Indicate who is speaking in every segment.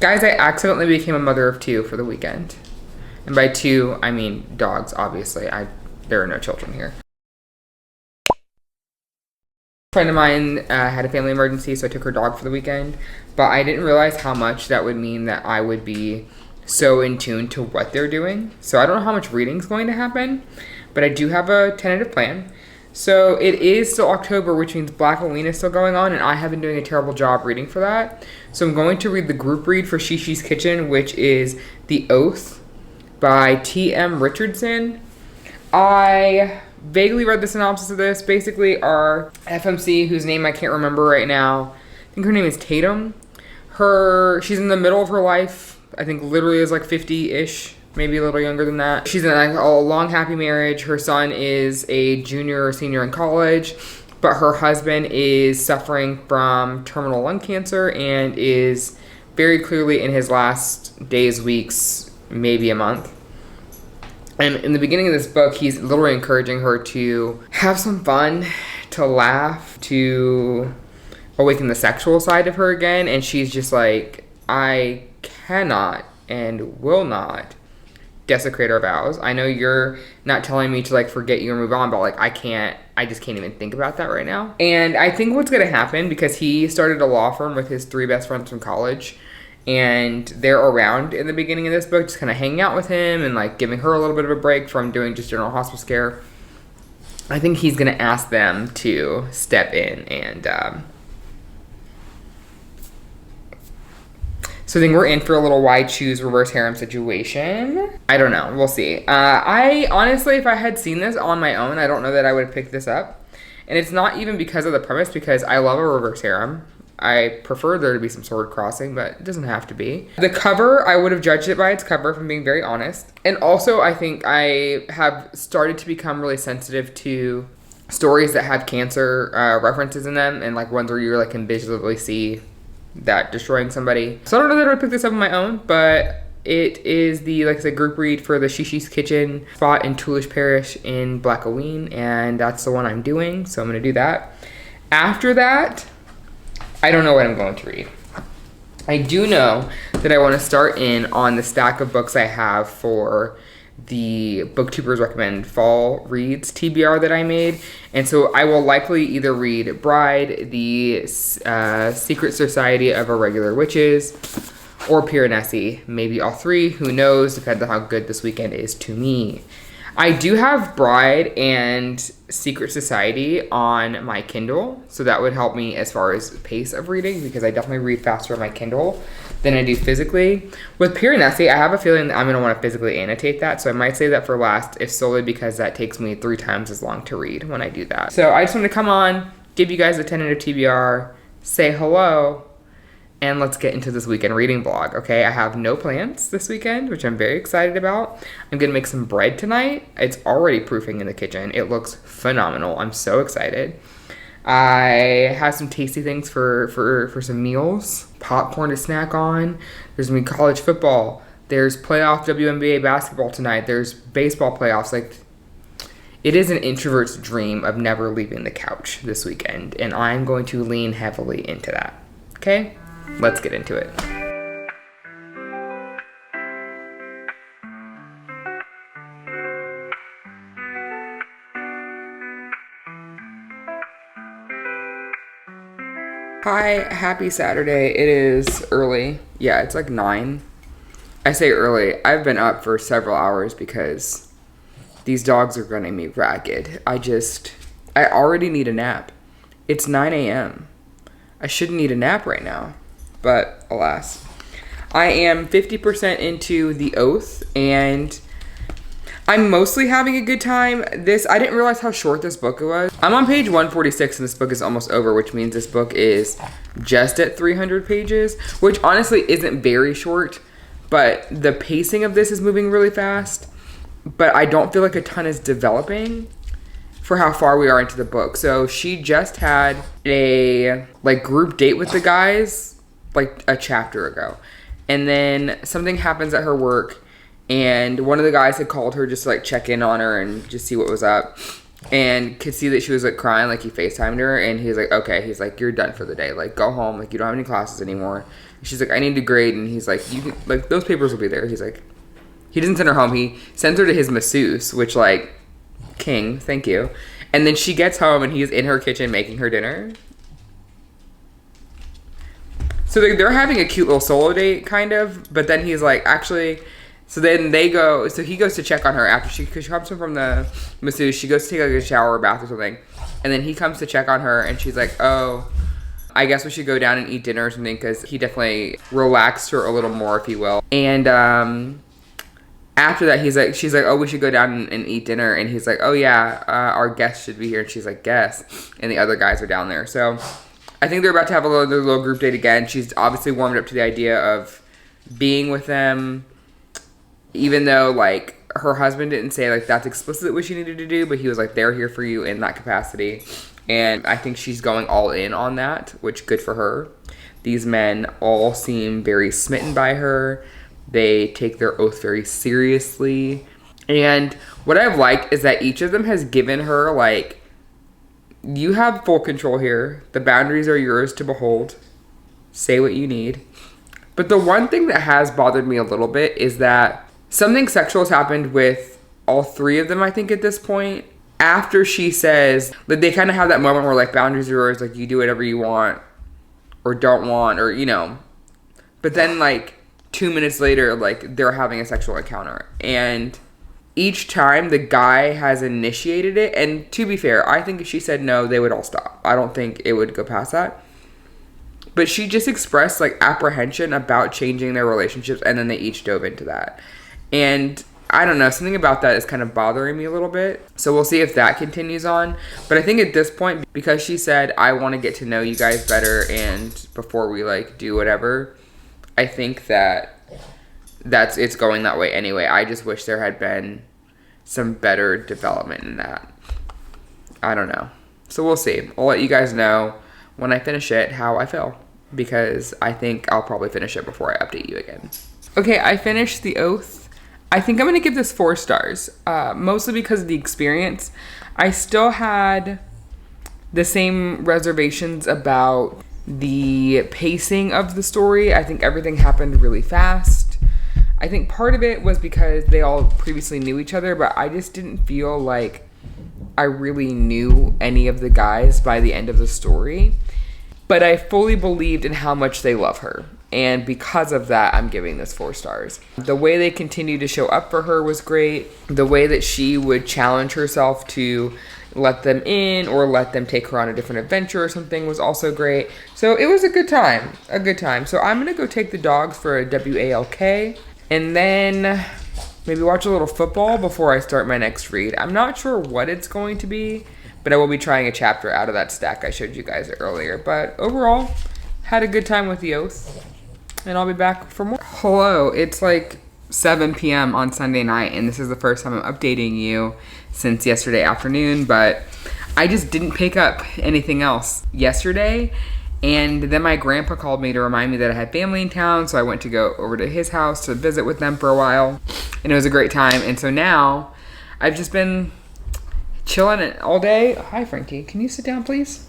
Speaker 1: Guys, I accidentally became a mother of 2 for the weekend. And by 2, I mean dogs, obviously. There are no children here. A friend of mine had a family emergency, so I took her dog for the weekend. But I didn't realize how much that would mean that I would be so in tune to what they're doing. So I don't know how much reading is going to happen, but I do have a tentative plan. So it is still October, which means Black Halloween is still going on, and I have been doing a terrible job reading for that. So I'm going to read the group read for Shishi's Kitchen, which is The Oath by T.M. Richardson. I vaguely read the synopsis of this. Basically, our FMC, whose name I can't remember right now, I think her name is Tatum. She's in the middle of her life. I think literally is like 50-ish. Maybe a little younger than that. She's in a long, happy marriage. Her son is a junior or senior in college, but her husband is suffering from terminal lung cancer and is very clearly in his last days, weeks, maybe a month. And in the beginning of this book, he's literally encouraging her to have some fun, to laugh, to awaken the sexual side of her again. And she's just like, I cannot and will not desecrate our vows. I know you're not telling me to like forget you and move on, but like I just can't even think about that right now. And I think what's gonna happen, because he started a law firm with his 3 best friends from college, and they're around in the beginning of this book, just kind of hanging out with him and like giving her a little bit of a break from doing just general hospice care. I think he's gonna ask them to step in and so I think we're in for a little why choose reverse harem situation. I don't know. We'll see. I honestly, if I had seen this on my own, I don't know that I would have picked this up. And it's not even because of the premise, because I love a reverse harem. I prefer there to be some sword crossing, but it doesn't have to be. The cover, I would have judged it by its cover, if I'm being very honest. And also, I think I have started to become really sensitive to stories that have cancer references in them, and like ones where you like can visually see that destroying somebody. So I don't know that I would pick this up on my own, but it is the, like I said, group read for the Shishi's Kitchen spot in Toolish Parish in Black Halloween, and that's the one I'm doing, so I'm gonna do that. After that, I don't know what I'm going to read. I do know that I want to start in on the stack of books I have for the Booktubers Recommend Fall Reads TBR that I made. And so I will likely either read Bride, the Secret Society of Irregular Witches, or Piranesi. Maybe all 3, who knows, depends on how good this weekend is to me. I do have Bride and Secret Society on my Kindle, so that would help me as far as pace of reading, because I definitely read faster on my Kindle than I do physically. With Piranesi, I have a feeling that I'm going to want to physically annotate that, so I might save that for last, if solely because that takes me 3 times as long to read when I do that. So I just want to come on, give you guys a tentative TBR, say hello, and let's get into this weekend reading vlog, okay? I have no plans this weekend, which I'm very excited about. I'm gonna make some bread tonight. It's already proofing in the kitchen. It looks phenomenal. I'm so excited. I have some tasty things for some meals. Popcorn to snack on. There's gonna be college football. There's playoff WNBA basketball tonight. There's baseball playoffs. Like, it is an introvert's dream of never leaving the couch this weekend, and I'm going to lean heavily into that, okay? Let's get into it. Hi, happy Saturday. It is early. Yeah, it's like 9. I say early. I've been up for several hours because these dogs are running me ragged. I already need a nap. It's 9 a.m. I shouldn't need a nap right now. But alas, I am 50% into The Oath, and I'm mostly having a good time. I didn't realize how short this book was. I'm on page 146 and this book is almost over, which means this book is just at 300 pages, which honestly isn't very short, but the pacing of this is moving really fast, but I don't feel like a ton is developing for how far we are into the book. So she just had a group date with the guys like a chapter ago, and then something happens at her work, and one of the guys had called her just to like check in on her and just see what was up, and could see that she was like crying. Like he FaceTimed her, and he's like, okay, he's like, you're done for the day, like go home, like you don't have any classes anymore. And she's like, I need to grade, and he's like, you can, like those papers will be there. He's like, he doesn't send her home, he sends her to his masseuse, which like, king, thank you. And then she gets home and he's in her kitchen making her dinner. So they're having a cute little solo date, kind of. But then he's like, actually... So then they go... So he goes to check on her after because she comes home from the masseuse. She goes to take like a shower or bath or something. And then he comes to check on her. And she's like, oh, I guess we should go down and eat dinner or something. Because he definitely relaxed her a little more, if you will. And after that, she's like, oh, we should go down and eat dinner. And he's like, oh, yeah, our guests should be here. And she's like, guests. And the other guys are down there. So... I think they're about to have a little group date again. She's obviously warmed up to the idea of being with them, even though, like, her husband didn't say, like, that's explicitly what she needed to do, but he was like, they're here for you in that capacity. And I think she's going all in on that, which good for her. These men all seem very smitten by her. They take their oath very seriously. And what I've liked is that each of them has given her, like, you have full control here. The boundaries are yours to behold. Say what you need. But the one thing that has bothered me a little bit is that something sexual has happened with all three of them, I think, at this point. After she says, like, they kind of have that moment where, like, boundaries are yours, like, you do whatever you want or don't want or, you know. But then, like, 2 minutes later, like, they're having a sexual encounter. And... each time the guy has initiated it, and to be fair, I think if she said no, they would all stop. I don't think it would go past that. But she just expressed like apprehension about changing their relationships, and then they each dove into that. And I don't know, something about that is kind of bothering me a little bit. So we'll see if that continues on. But I think at this point, because she said, I want to get to know you guys better and before we like do whatever, I think that it's going that way anyway. I just wish there had been some better development in that. I don't know. So we'll see. I'll let you guys know when I finish it how I feel, because I think I'll probably finish it before I update you again. Okay, I finished The Oath. I think I'm going to give this 4 stars, mostly because of the experience. I still had the same reservations about the pacing of the story. I think everything happened really fast. I think part of it was because they all previously knew each other, but I just didn't feel like I really knew any of the guys by the end of the story. But I fully believed in how much they love her. And because of that, I'm giving this 4 stars. The way they continued to show up for her was great. The way that she would challenge herself to let them in or let them take her on a different adventure or something was also great. So it was a good time. So I'm going to go take the dogs for a WALK. And then maybe watch a little football before I start my next read. I'm not sure what it's going to be, but I will be trying a chapter out of that stack I showed you guys earlier. But overall, had a good time with The Oath, and I'll be back for more. Hello, it's like 7 p.m. on Sunday night, and this is the first time I'm updating you since yesterday afternoon, but I just didn't pick up anything else yesterday. And then my grandpa called me to remind me that I had family in town, so I went to go over to his house to visit with them for a while, and it was a great time. And so now I've just been chilling all day. Hi, Frankie. Can you sit down, please?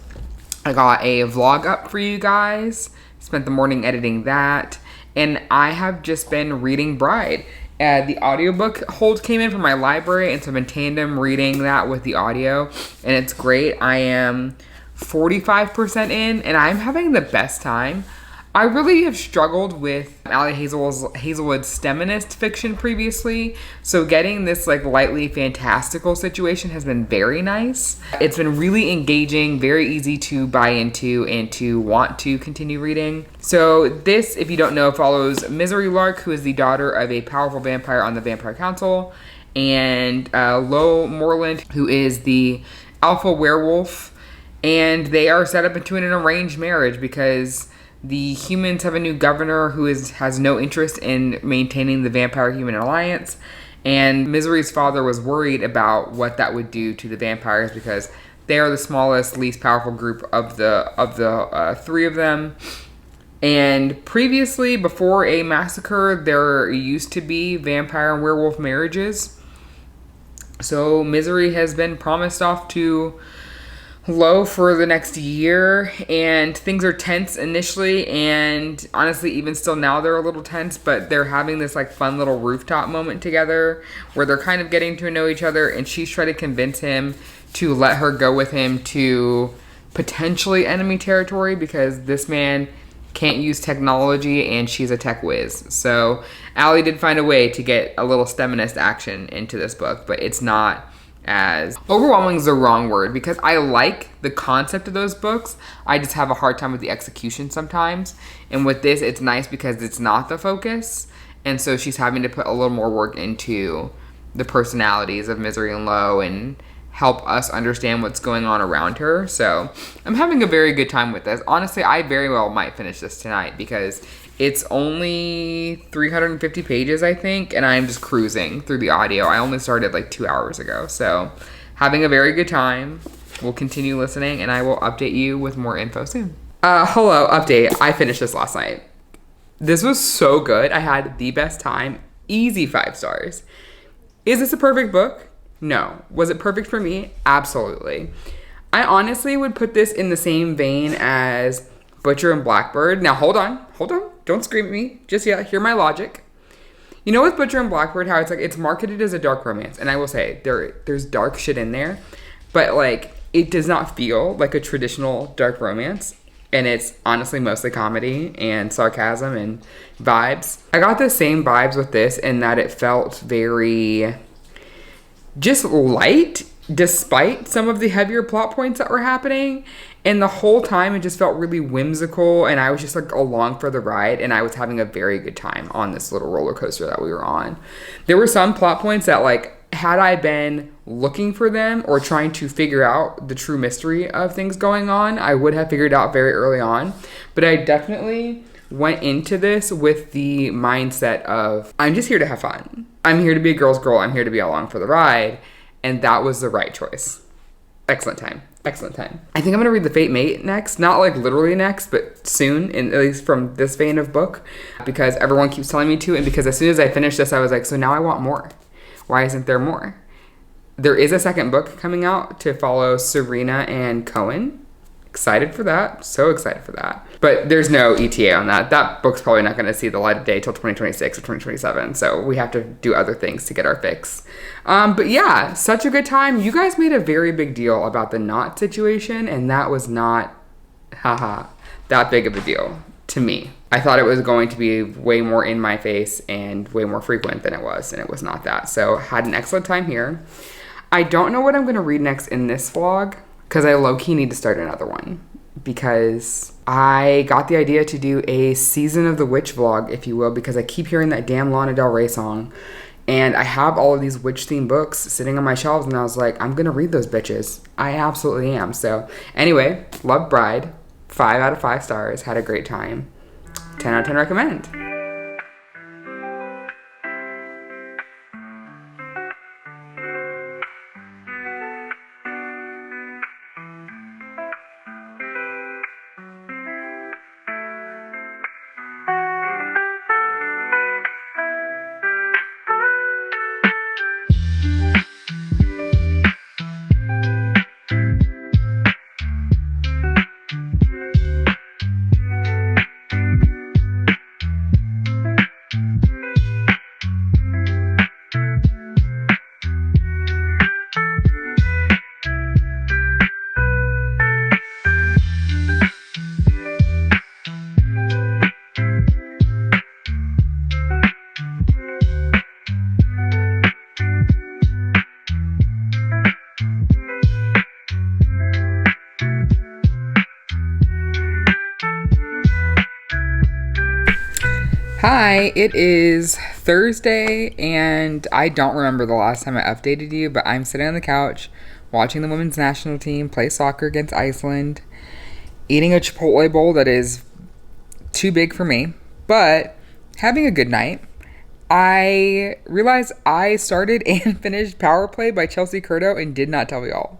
Speaker 1: I got a vlog up for you guys. Spent the morning editing that, and I have just been reading Bride. The audiobook hold came in from my library, and so I've been tandem reading that with the audio, and it's great. I am 45% in, and I'm having the best time. I really have struggled with Ali Hazelwood's feminist fiction previously, so getting this like lightly fantastical situation has been very nice. It's been really engaging, very easy to buy into and to want to continue reading. So this, if you don't know, follows Misery Lark, who is the daughter of a powerful vampire on the Vampire Council, and Lo Morland, who is the alpha werewolf. And they are set up into an arranged marriage because the humans have a new governor who has no interest in maintaining the vampire-human alliance. And Misery's father was worried about what that would do to the vampires because they are the smallest, least powerful group of the 3 of them. And previously, before a massacre, there used to be vampire and werewolf marriages. So Misery has been promised off to Low for the next year, and things are tense initially, and honestly even still now they're a little tense, but they're having this like fun little rooftop moment together where they're kind of getting to know each other, and she's trying to convince him to let her go with him to potentially enemy territory because this man can't use technology and she's a tech whiz. So Ali did find a way to get a little feminist action into this book, but it's not as overwhelming is the wrong word because I like the concept of those books. I just have a hard time with the execution sometimes. And with this, it's nice because it's not the focus. And so she's having to put a little more work into the personalities of Misery and Low and help us understand what's going on around her. So I'm having a very good time with this. Honestly, I very well might finish this tonight because it's only 350 pages, I think, and I'm just cruising through the audio. I only started like 2 hours ago, so having a very good time. We'll continue listening, and I will update you with more info soon. Hello, update. I finished this last night. This was so good. I had the best time. Easy 5 stars. Is this a perfect book? No. Was it perfect for me? Absolutely. I honestly would put this in the same vein as Butcher and Blackbird. Now, hold on. Don't scream at me just yet. Hear my logic. You know with Butcher and Blackbird how it's like it's marketed as a dark romance, and I will say there's dark shit in there, but like it does not feel like a traditional dark romance, and it's honestly mostly comedy and sarcasm and vibes. I got the same vibes with this in that it felt very just light despite some of the heavier plot points that were happening. And the whole time it just felt really whimsical, and I was just like along for the ride, and I was having a very good time on this little roller coaster that we were on. There were some plot points that like had I been looking for them or trying to figure out the true mystery of things going on, I would have figured out very early on. But I definitely went into this with the mindset of I'm just here to have fun. I'm here to be a girl's girl. I'm here to be along for the ride. And that was the right choice. Excellent time. I think I'm going to read The Fate Mate next. Not like literally next, but soon, at least from this vein of book, because everyone keeps telling me to, and because as soon as I finished this, I was like, so now I want more. Why isn't there more? There is a second book coming out to follow Serena and Cohen. Excited for that. So excited for that. But there's no ETA on that. That book's probably not going to see the light of day till 2026 or 2027. So we have to do other things to get our fix. But yeah, such a good time. You guys made a very big deal about the knot situation, and that was not, that big of a deal to me. I thought it was going to be way more in my face and way more frequent than it was, and it was not that. So had an excellent time here. I don't know what I'm going to read next in this vlog, because I low-key need to start another one, because I got the idea to do a Season of the Witch vlog, if you will, because I keep hearing that damn Lana Del Rey song, and I have all of these witch-themed books sitting on my shelves, and I was like, I'm gonna read those bitches. I absolutely am. So anyway, loved Bride, 5 out of 5 stars, had a great time, 10 out of 10 recommend. Hi, it is Thursday, and I don't remember the last time I updated you, but I'm sitting on the couch watching the women's national team play soccer against Iceland, eating a Chipotle bowl that is too big for me, but having a good night. I realized I started and finished Power Play by Chelsea Curto and did not tell y'all.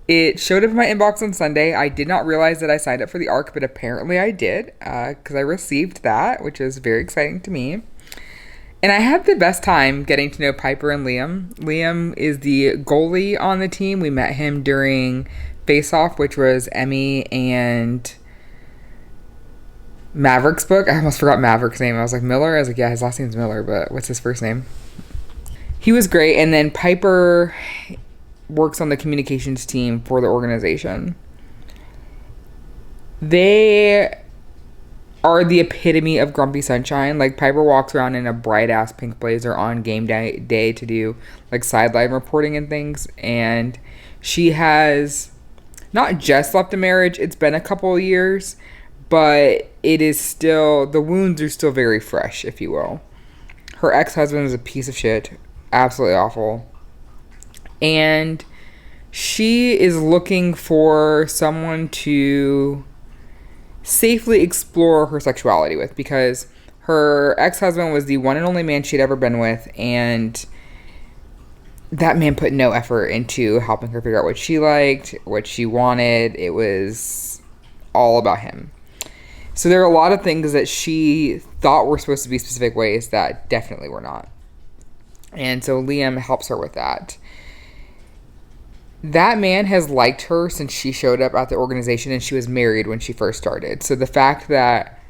Speaker 1: It showed up in my inbox on Sunday. I did not realize that I signed up for the ARC, but apparently I did, because I received that, which is very exciting to me. And I had the best time getting to know Piper and Liam. Liam is the goalie on the team. We met him during Face Off, which was Emmy and Maverick's book. I almost forgot Maverick's name. I was like, Miller? I was like, yeah, his last name's Miller, but what's his first name? He was great. And then Piper works on the communications team for the organization. They are the epitome of grumpy sunshine. Like, Piper walks around in a bright ass pink blazer on game day to do like sideline reporting and things. And she has not just left a marriage, it's been a couple of years, but it is still, the wounds are still very fresh, if you will. Her ex-husband is a piece of shit. Absolutely awful. And she is looking for someone to safely explore her sexuality with, because her ex-husband was the one and only man she'd ever been with, and that man put no effort into helping her figure out what she liked, what she wanted. It was all about him. So there are a lot of things that she thought were supposed to be specific ways that definitely were not. And so Liam helps her with that. That man has liked her since she showed up at the organization, and she was married when she first started. So the fact that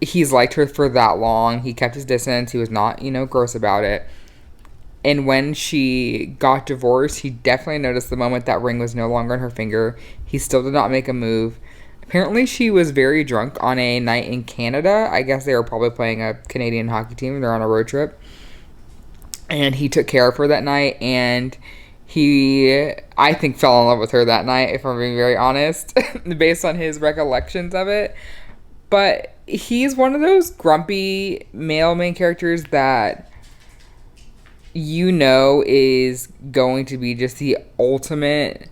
Speaker 1: he's liked her for that long, he kept his distance, he was not, gross about it. And when she got divorced, he definitely noticed the moment that ring was no longer on her finger. He still did not make a move. Apparently, she was very drunk on a night in Canada. I guess they were probably playing a Canadian hockey team. They're on a road trip. And he took care of her that night. And he, I think, fell in love with her that night, if I'm being very honest, based on his recollections of it. But he's one of those grumpy male main characters that is going to be just the ultimate,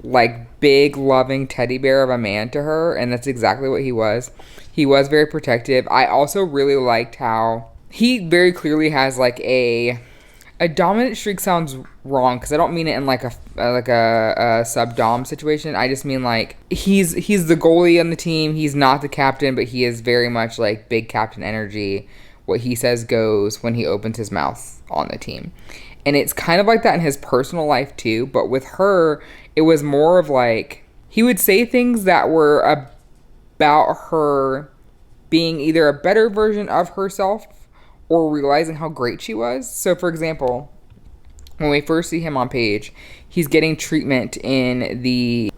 Speaker 1: like, big loving teddy bear of a man to her, and that's exactly what he was. He was very protective. I also really liked how he very clearly has like a dominant streak. Sounds wrong because I don't mean it in like a sub dom situation. I just mean like he's the goalie on the team. He's not the captain, but he is very much like big captain energy. What he says goes when he opens his mouth on the team. And it's kind of like that in his personal life too, but with her, it was more of like, he would say things that were about her being either a better version of herself or realizing how great she was. So for example, when we first see him on page, he's getting treatment in the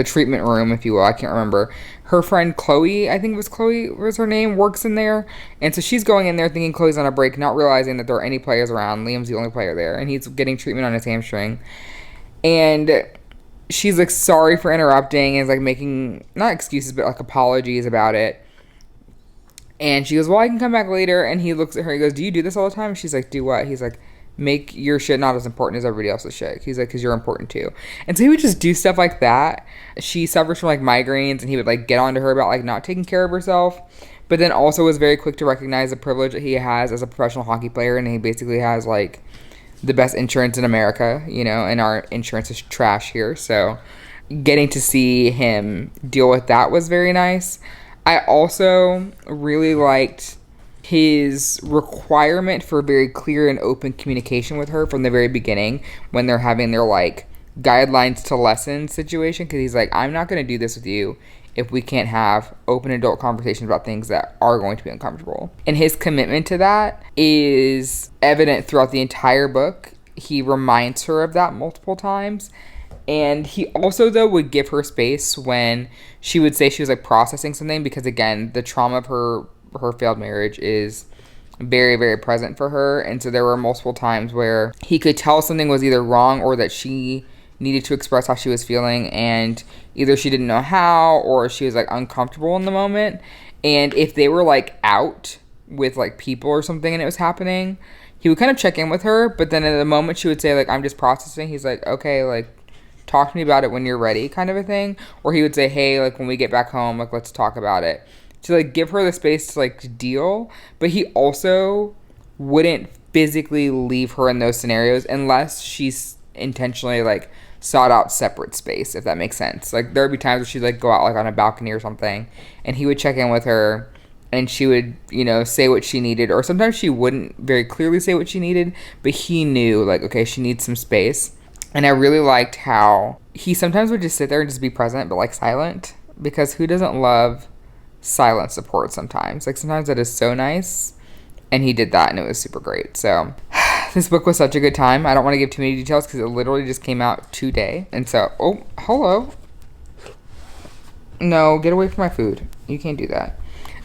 Speaker 1: treatment room, if you will. I can't remember. Her friend Chloe, I think it was Chloe was her name, works in there. And so she's going in there thinking Chloe's on a break, not realizing that there are any players around. Liam's the only player there. And he's getting treatment on his hamstring. And she's like sorry for interrupting and is like making, not excuses, but like apologies about it. And she goes, well, I can come back later. And he looks at her and goes, do you do this all the time? And she's like, do what? He's like, make your shit not as important as everybody else's shit. He's like, because you're important too. And so he would just do stuff like that. She suffers from like migraines, and he would like get onto her about like not taking care of herself, but then also was very quick to recognize the privilege that he has as a professional hockey player. And he basically has like the best insurance in America, and our insurance is trash here. So getting to see him deal with that was very nice. I also really liked his requirement for very clear and open communication with her from the very beginning when they're having their like guidelines to lessons situation, because he's like, I'm not going to do this with you if we can't have open adult conversations about things that are going to be uncomfortable. And his commitment to that is evident throughout the entire book. He reminds her of that multiple times. And he also, though, would give her space when she would say she was like processing something, because again, the trauma of her failed marriage is very, very present for her. And so there were multiple times where he could tell something was either wrong or that she needed to express how she was feeling, and either she didn't know how or she was like uncomfortable in the moment. And if they were like out with like people or something and it was happening, he would kind of check in with her, but then at the moment she would say like, I'm just processing, he's like, okay, like talk to me about it when you're ready, kind of a thing. Or he would say, hey, like when we get back home, like let's talk about it, to like give her the space to like deal. But he also wouldn't physically leave her in those scenarios unless she's intentionally like sought out separate space, if that makes sense. Like there would be times where she'd like go out like on a balcony or something, and he would check in with her and she would, you know, say what she needed, or sometimes she wouldn't very clearly say what she needed, but he knew, like, okay, she needs some space. And I really liked how he sometimes would just sit there and just be present, but like silent, because who doesn't love silent support sometimes? Like, sometimes that is so nice, and he did that, and it was super great. So this book was such a good time. I don't want to give too many details because it literally just came out today. And so, oh, hello. No, get away from my food. You can't do that.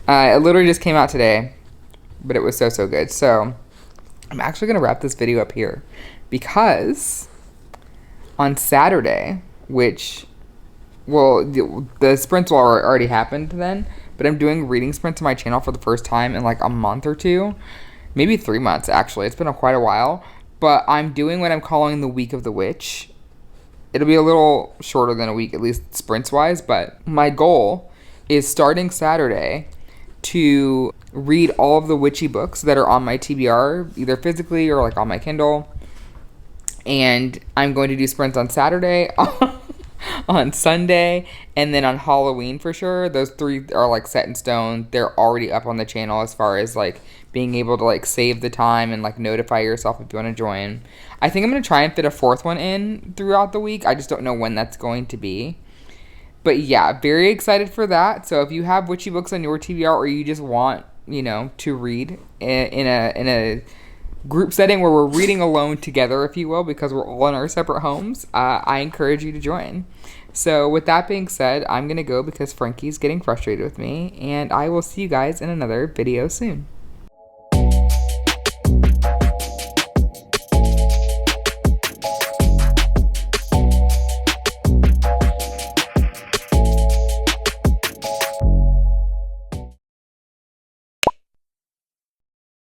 Speaker 1: It literally just came out today, but it was so, so good. So I'm actually going to wrap this video up here because on Saturday, which, well, the sprints will already happened then, but I'm doing reading sprints on my channel for the first time in like a month or two. Maybe 3 months, actually. It's been quite a while. But I'm doing what I'm calling the Week of the Witch. It'll be a little shorter than a week, at least sprints-wise. But my goal is starting Saturday to read all of the witchy books that are on my TBR, either physically or like on my Kindle. And I'm going to do sprints on Saturday, on Sunday, and then on Halloween for sure. Those 3 are like set in stone. They're already up on the channel as far as like being able to like save the time and like notify yourself if you want to join. I think I'm going to try and fit a 4th one in throughout the week. I just don't know when that's going to be. But yeah, very excited for that. So if you have witchy books on your TBR, or you just want, you know, to read in a group setting where we're reading alone together, if you will, because we're all in our separate homes, I encourage you to join. So with that being said, I'm going to go because Frankie's getting frustrated with me, and I will see you guys in another video soon.